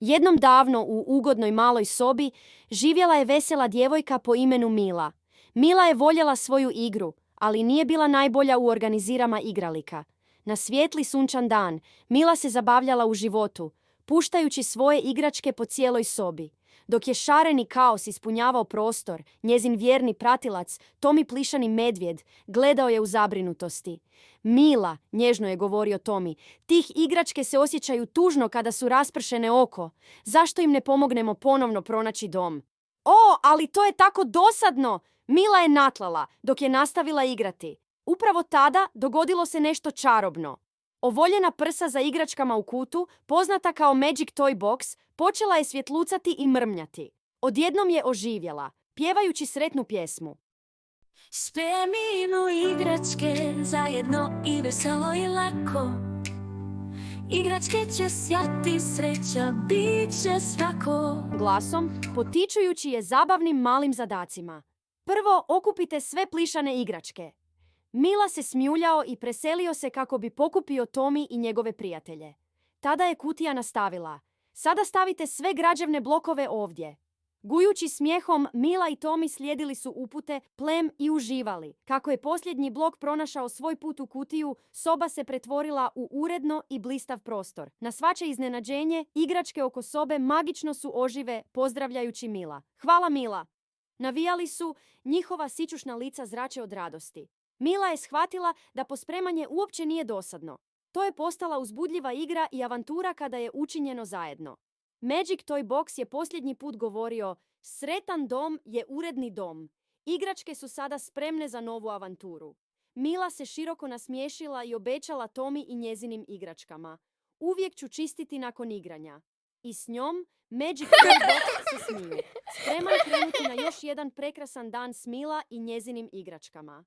Jednom davno u ugodnoj maloj sobi živjela je vesela djevojka po imenu Mila. Mila je voljela svoju igru, ali nije bila najbolja u organizirama igralika. Na svijetli sunčan dan Mila se zabavljala u životu, puštajući svoje igračke po cijeloj sobi. Dok je šareni kaos ispunjavao prostor, njezin vjerni pratilac, Tomi plišani medvjed, gledao je u zabrinutosti. Mila, nježno je govorio Tomi, tih igračke se osjećaju tužno kada su raspršene oko. Zašto im ne pomognemo ponovno pronaći dom? O, ali to je tako dosadno! Mila je natlala dok je nastavila igrati. Upravo tada dogodilo se nešto čarobno. Ovoljena prsa za igračkama u kutu, poznata kao Magic Toy Box, počela je svjetlucati i mrmljati. Odjednom je oživjela, pjevajući sretnu pjesmu. Spremimo igračke zajedno i veselo i lako. Igračke će sjati, sreća bit će svako. Glasom, potičujući je zabavnim malim zadacima. Prvo okupite sve plišane igračke. Mila se smuljao i preselio se kako bi pokupio Tomi i njegove prijatelje. Tada je kutija nastavila. Sada stavite sve građevne blokove ovdje. Gujući smijehom, Mila i Tomi slijedili su upute, plem i uživali. Kako je posljednji blok pronašao svoj put u kutiju, soba se pretvorila u uredno i blistav prostor. Na svačije iznenađenje, igračke oko sobe magično su ožive, pozdravljajući Mila. Hvala Mila! Navijali su, njihova sićušna lica zrače od radosti. Mila je shvatila da pospremanje uopće nije dosadno. To je postala uzbudljiva igra i avantura kada je učinjeno zajedno. Magic Toy Box je posljednji put govorio: sretan dom je uredni dom. Igračke su sada spremne za novu avanturu. Mila se široko nasmiješila i obećala Tomi i njezinim igračkama. Uvijek ću čistiti nakon igranja. I s njom Magic Toy Box se smije. Spreman krenuti na još jedan prekrasan dan s Mila i njezinim igračkama.